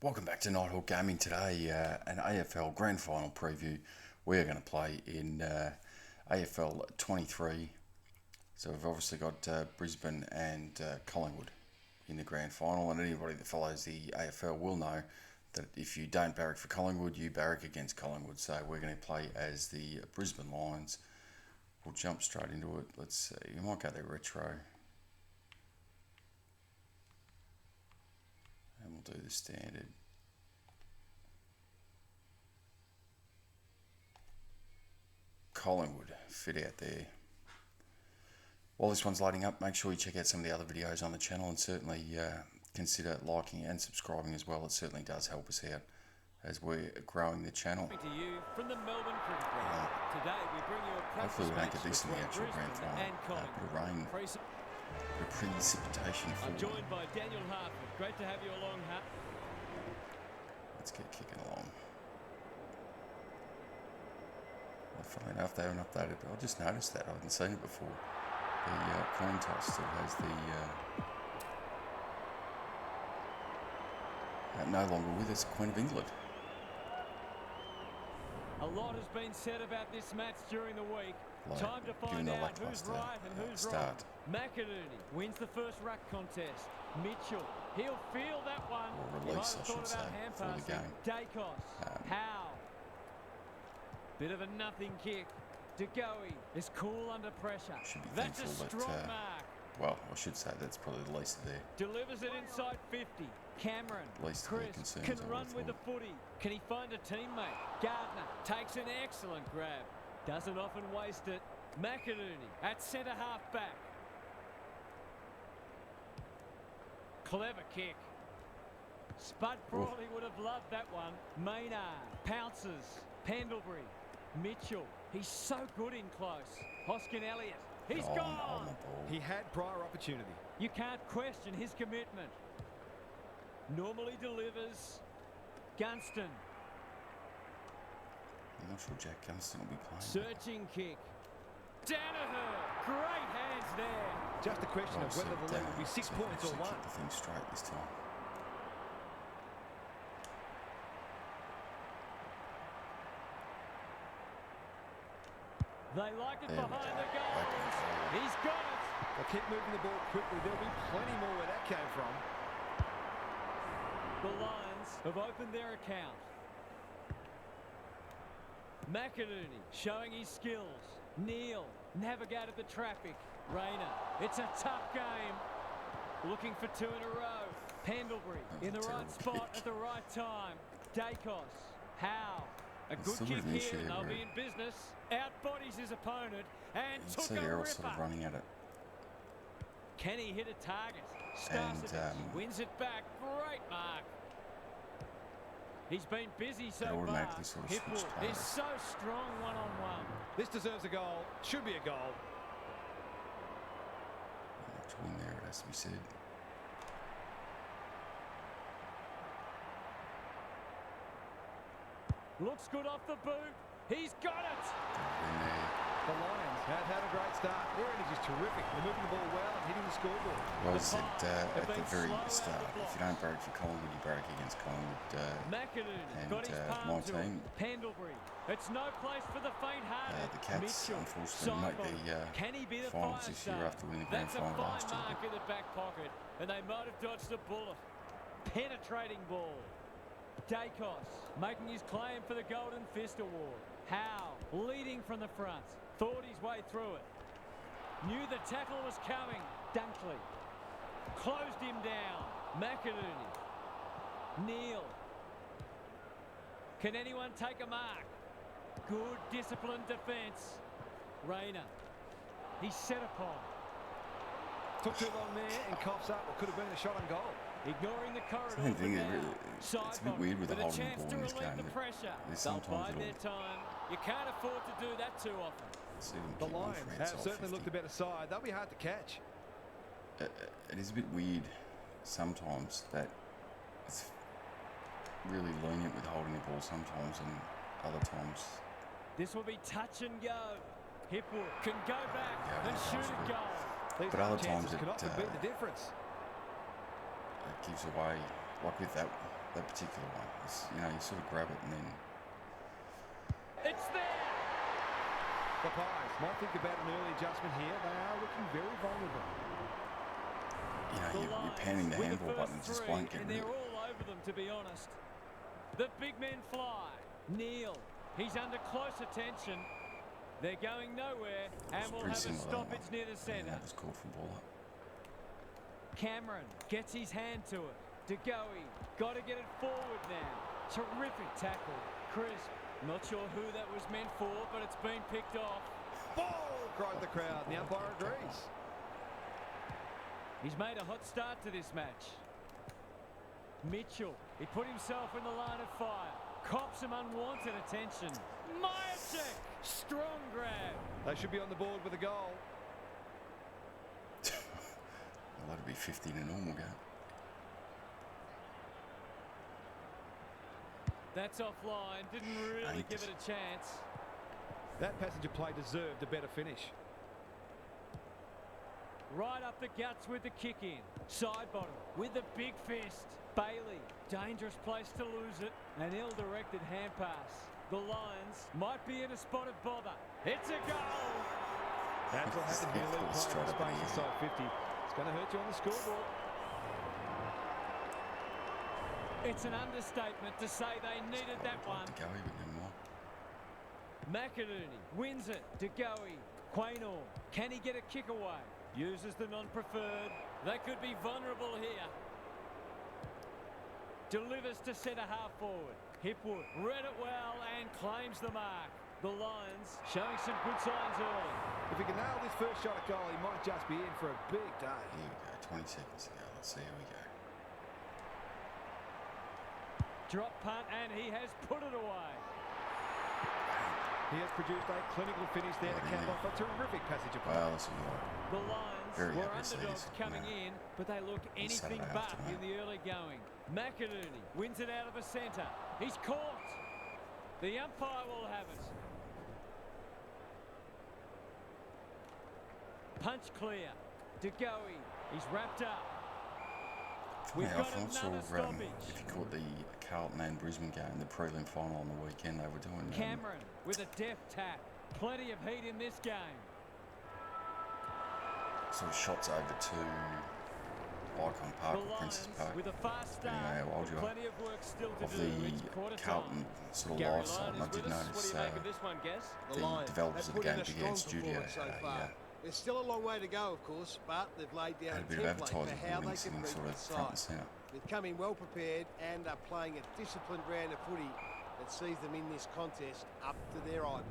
Welcome back to Nighthawk Gaming. Today, an AFL Grand Final preview. We are going to play in AFL 23. So we've obviously got Brisbane and Collingwood in the Grand Final, and anybody that follows the AFL will know that if you don't barrack for Collingwood, you barrack against Collingwood. So we're going to play as the Brisbane Lions. We'll jump straight into it. Let's see. You might go there retro. And we'll do the standard. Collingwood fit out there. While this one's loading up, make sure you check out some of the other videos on the channel, and certainly consider liking and subscribing as well. It certainly does help us out as we're growing the channel. To you from the Melbourne Cricket Ground. Today we bring you a hopefully we don't get this in the actual Grand Final. A bit of rain, bit of precipitation. I'm joined by Daniel Hartford. Great to have you along, Hart. Let's get kicking along. Funny enough, they haven't updated. I just noticed that. I hadn't seen it before. The coin toss still has the no longer with us, Queen of England. A lot has been said about this match during the week. Time to find out who's right and who's wrong. McInerney wins the first ruck contest. Mitchell, he'll feel that one. Or release, I should say, for the game. Dacos, Howe. Bit of a nothing kick. DeGoey is cool under pressure. Should be that's a thankful strong that, mark. well, I should say that's probably the least of their. Delivers it inside 50. Cameron, Chris can run with the footy. Can he find a teammate? Gardner takes an excellent grab. Doesn't often waste it. McInerney at centre half back. Clever kick. Spud Frawley would have loved that one. Maynard pounces. Pendlebury. Mitchell, he's so good in close. Hoskin Elliott, he's gone. He had prior opportunity. You can't question his commitment. Normally delivers. Gunston. I'm not sure Jack Gunston will be playing. Searching kick. Danaher, great hands there. Just a question of whether the lead will be 6 points or one. Keep the thing straight this time. They like it behind the goals. He's got it. They'll keep moving the ball quickly. There'll be plenty more where that came from. The Lions have opened their account. McInerney showing his skills. Neal navigated the traffic. Rayner, it's a tough game. Looking for two in a row. Pendlebury in the right spot at the right time. Dacos, Howe. A good kick here, and they'll be in business. Outbodies his opponent and took a ripper. Sort of running at it. Can he hit a target? Starcevich wins it back. Great mark. He's been busy so far. Hipwood is so strong one-on-one. This deserves a goal. Should be a goal. To win there, it has to be said. Looks good off the boot. He's got it. The Lions have had a great start. Their energy is terrific. They're moving the ball well and hitting the scoreboard. Well, I said at the very start, if you don't barrack for Collingwood, you barrack against Collingwood. McInerney got his palm to him. Pendlebury. It's no place for the faint-hearted. The Cats, Mitchell, unfortunately, make the finals this year after winning the Grand Final last year. That's a fine mark in the back pocket, and they might have dodged a bullet. Penetrating ball. Dacos making his claim for the Golden Fist Award. Howe leading from the front. Thought his way through it. Knew the tackle was coming. Dunkley closed him down. McInerney. Neal. Can anyone take a mark? Good disciplined defence. Rayner. He's set upon. Took too long there and coughs up what could have been a shot on goal. Ignoring the corridor. It's a bit weird with the holding the ball in this game. There's sometimes their time. You can't afford to do that too often. The Lions have certainly looked a better side. They'll be hard to catch. It is a bit weird sometimes that it's really lenient with holding the ball sometimes, and other times. This will be touch and go. Hipwood can go back and shoot a goal. But other times it can often beat the difference. It gives away like with that particular one. It's, you know, you sort of grab it and then It's there. The Pies might think about an early adjustment here. They are looking very vulnerable. you know The you're panning the Lions with handball first button, it just three, won't get and rid they're of it. all over them, to be honest. The big men fly. Neil, he's under close attention. They're going nowhere, and It's we'll pretty have a similar to that one. stoppage near the Yeah, centre. that was called for ball up. Cameron gets his hand to it. DeGoey, got to get it forward now. Terrific tackle. Crisp, not sure who that was meant for, but it's been picked off. Ball! Cried the crowd, and the umpire agrees. He's made a hot start to this match. Mitchell, he put himself in the line of fire. Cops some unwanted attention. Myercheck, strong grab. They should be on the board with a goal. Well, that'd be 50 in a normal game. That's offline, didn't really give it a chance. That passenger play deserved a better finish. Right up the guts with the kick in. Side bottom with the big fist. Bailey, dangerous place to lose it. An ill-directed hand pass. The Lions might be in a spot of bother. It's a goal! That's what happened here. Little play in space inside 50. It's going to hurt you on the scoreboard. It's an understatement to say they needed that one. To go even anymore. McInerney wins it. DeGoey. Quaynor. Can he get a kick away? Uses the non-preferred. They could be vulnerable here. Delivers to centre half forward. Hipwood read it well and claims the mark. The Lions showing some good signs early. If he can nail this first shot at goal, he might just be in for a big day. Here we go, 20 seconds to go. Let's see how we go. Drop punt and he has put it away. He has produced a clinical finish there to cap off a terrific passage of play. Well, this will be all right. The Lions Very were happy to see underdogs this, coming you know, in, but they look anything Saturday but afternoon. in the early going. McInerney wins it out of the centre. He's caught. The umpire will have it. Punch clear. DeGoey. He's wrapped up. We've Yeah, got I thought another sort of, stoppage. if you caught the Carlton and Brisbane game, the prelim final on the weekend, they were doing Cameron with a deft tap. Plenty of heat in this game. sort of shots over to Icon Park The or Princess Lions Park. with a fast start. Anyway, how old you are. Plenty of work still to Of do. It's the quarter Carlton time. sort of Gary lifestyle, Lyon and I is did with us. What notice do you make of this one, Guess? the developers of the game began studio. There's still a long way to go, of course, but they've laid down Had a a bit of template for advertising how they links can in beat sort the of front and side. centre. They've come in well prepared and are playing a disciplined brand of footy that sees them in this contest up to their eyeballs.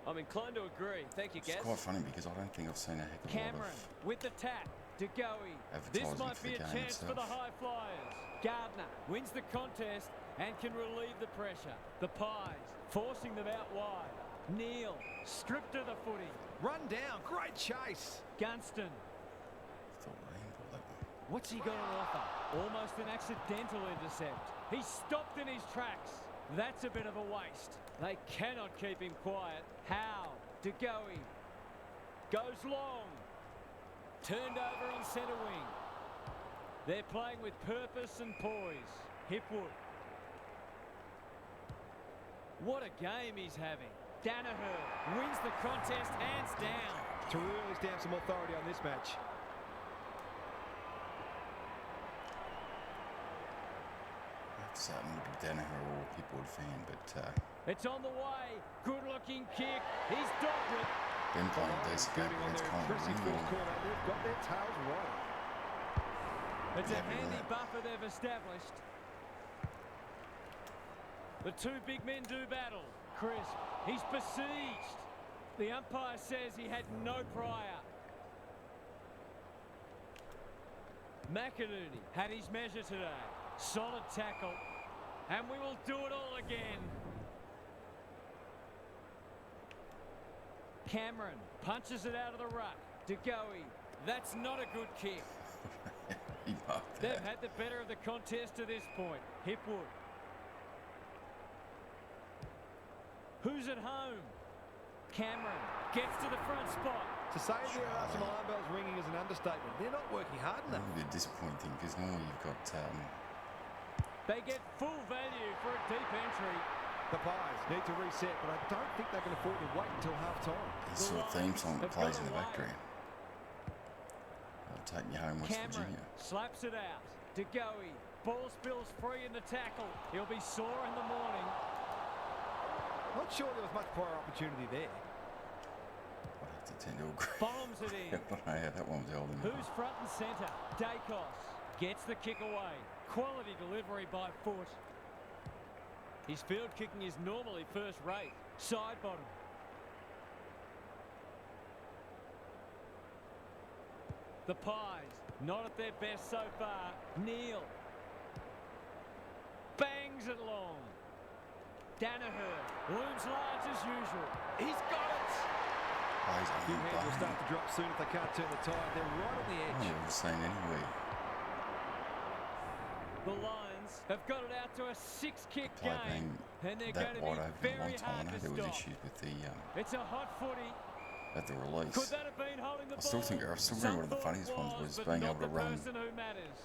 I'm inclined to agree. Thank you, It's Guess. quite funny because I don't think I've seen a heck of a Cameron lot with the tap. DeGoey. This advertising might for be the a game chance for the itself. high flyers. Gardner wins the contest and can relieve the pressure. The Pies forcing them out wide. Neil stripped of the footy. Run down, great chase. Gunston. I thought they handballed that one. What's he got on offer? Almost an accidental intercept. He's stopped in his tracks. That's a bit of a waste. They cannot keep him quiet. How? DeGoey. Goes long. Turned over on centre wing. They're playing with purpose and poise. Hipwood. What a game he's having. Danaher wins the contest hands down. To really stamp some authority on this match. I have to say I'm not a Danaher or Hipwood fan, but It's on the way. Good-looking kick. He's dogged it. them playing a decent game Moving on against their Collingwood. impressive first quarter, they've got their tails rolling. It's a Yeah, look at handy that. buffer they've established. The two big men do battle. Crisp, he's besieged. The umpire says he had no prior. McInerney had his measure today. Solid tackle. And we will do it all again. Cameron punches it out of the ruck. DeGoey, that's not a good kick. He marked They've that. had the better of the contest to this point. Hipwood. Who's at home? Cameron gets to the front spot. To say there are some alarm bells ringing is an understatement. They're not working hard That enough. would be a disappointing thing because normally you've got They get full value for a deep entry. The Pies need to reset, but I don't think they can afford to wait until half-time. His sort of theme song that plays in the background. I'll take me home, West Virginia. Slaps it out. De Goey. Ball spills free in the tackle. He'll be sore in the morning. Not sure there was much prior opportunity there. I'd have to tend to agree. Bombs it in. I don't know how that one was held in. Who's front and centre? Dacos gets the kick away. Quality delivery by foot. His field kicking is normally first rate. Side bottom. The Pies, not at their best so far. Neal. Bangs it long. Danaher looms large as usual. He's got it. Plays A few on hands will start to drop soon if they can't turn the tide. They're right on the I've edge. never seen anywhere. The Lions have got it out to a 6-kick Play game, and they're that going wide to be open a long very time. I hard know to there was stop. issues with the It's a hot footy. at the release. Could that have been holding the I still ball? think one of the Some funniest thought ones was but being not able to the run person who matters.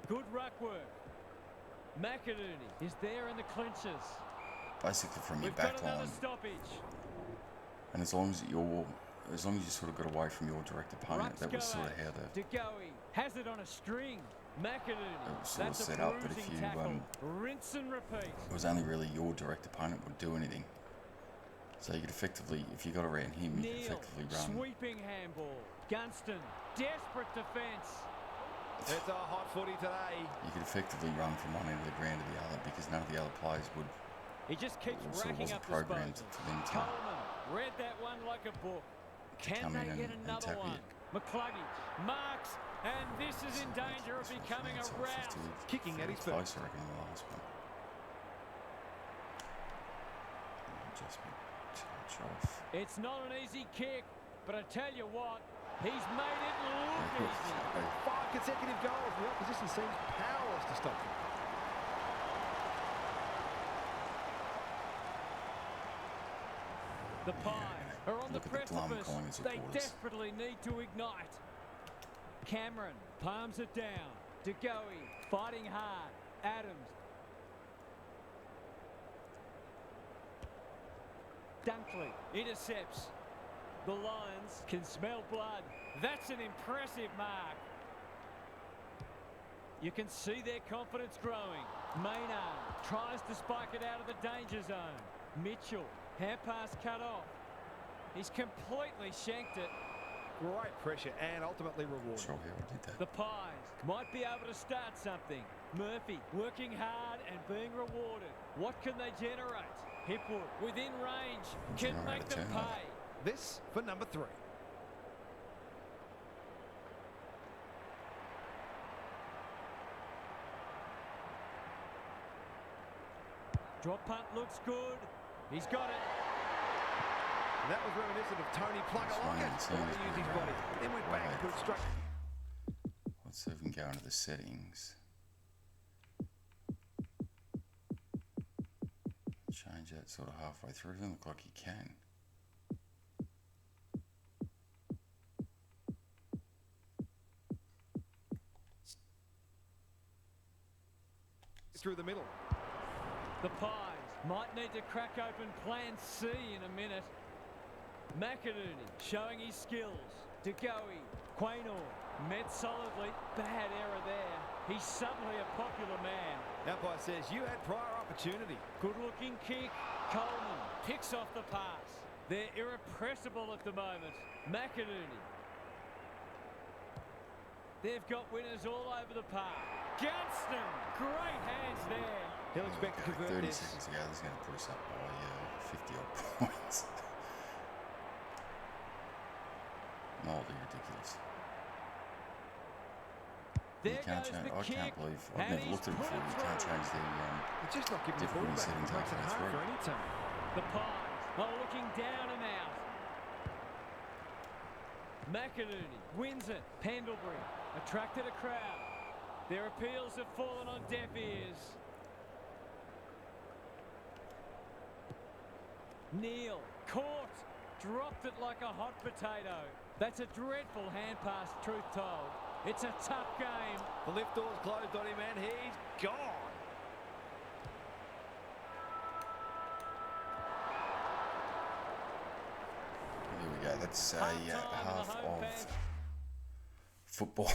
Good ruck work. McInerney is there in the clinches. basically from your We've got back another line, stoppage. and as long as you sort of got away from your direct opponent, that was sort of how the De Goey has it on a string. McInerney. It was sort of That's set a up that if bruising you, tackle. Rinse and repeat. it was only really your direct opponent would do anything. So you could effectively, if you got around him, you could Neal, effectively run. sweeping handball. Gunston, desperate defence. It's a hot footy today. You could effectively run from one end of the ground to the other because none of the other players would. He just keeps It sort of racking wasn't up programmed disposals. for them to Coleman read that one like a book. Can come in they get and another tackle one? you. McCluggage marks, and this is in danger of becoming a rout. Kicking at his feet. Close, I reckon, the last one. Adjustment, touch off. It's not an easy kick, but I tell you what, he's made it look easy. 5 consecutive goals. The opposition seems powerless to stop them. The Pies are on the Look at the glum precipice. calling his They supporters. desperately need to ignite. Cameron palms it down. De Goey fighting hard. Adams. Dunkley intercepts. The Lions can smell blood. That's an impressive mark. You can see their confidence growing. Maynard tries to spike it out of the danger zone. Mitchell, hand pass cut off. He's completely shanked it. Great pressure and ultimately rewarded. Sure, how I did that. The Pies might be able to start something. Murphy working hard and being rewarded. What can they generate? Hipwood within range can Generate make a them turnover. pay. This for number 3. Drop punt looks good. He's got it. That was reminiscent of Tony Plugger-Lockett. Swinging, The way he used his body. Then went back and put it straight. Let's see if we can go into the settings. Change that sort of halfway through. It doesn't look like you can. Through the middle. The Pies might need to crack open plan C in a minute. McInerney showing his skills. De Goey, Quaynor, met solidly. Bad error there. He's suddenly a popular man. Umpire says you had prior opportunity. Good looking kick. Coleman picks off the pass. They're irrepressible at the moment. McInerney. They've got winners all over the park. Gunston, great hands there. He'll expect to convert 30 this. seconds ago, this is going to put us up by 50 odd points. Mildly ridiculous. There You can't goes change. the I kick. can't believe. I've And never he's looked at it put before. You can't through. change the. It's just not giving the ball difficulty back. settings Makes it halfway hard through. for any team. The Pies are looking down and out. McInerney wins it. Pendlebury attracted a crowd. Their appeals have fallen on deaf ears. Neal caught, dropped it like a hot potato. That's a dreadful hand pass, truth told. It's a tough game. The lift door's closed on him and he's gone. That's a half of football.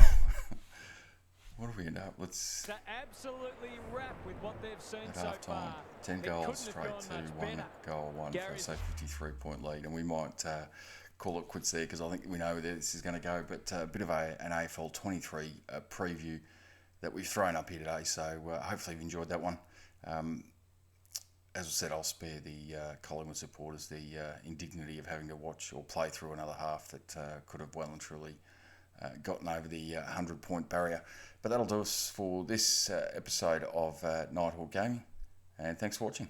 What do we end up? Let's To absolutely wrap with what they've seen at so half time. far. 10 It goals couldn't straight have to gone much 1 better. goal, one for Gary's- say 53-point lead, and we might call it quits there because I think we know where this is going to go. But a bit of an AFL 23 preview that we've thrown up here today, so hopefully you've enjoyed that one. As I said, I'll spare the Collingwood supporters the indignity of having to watch or play through another half that could have well and truly gotten over the 100-point barrier. But that'll do us for this episode of Nighthawk Gaming, and thanks for watching.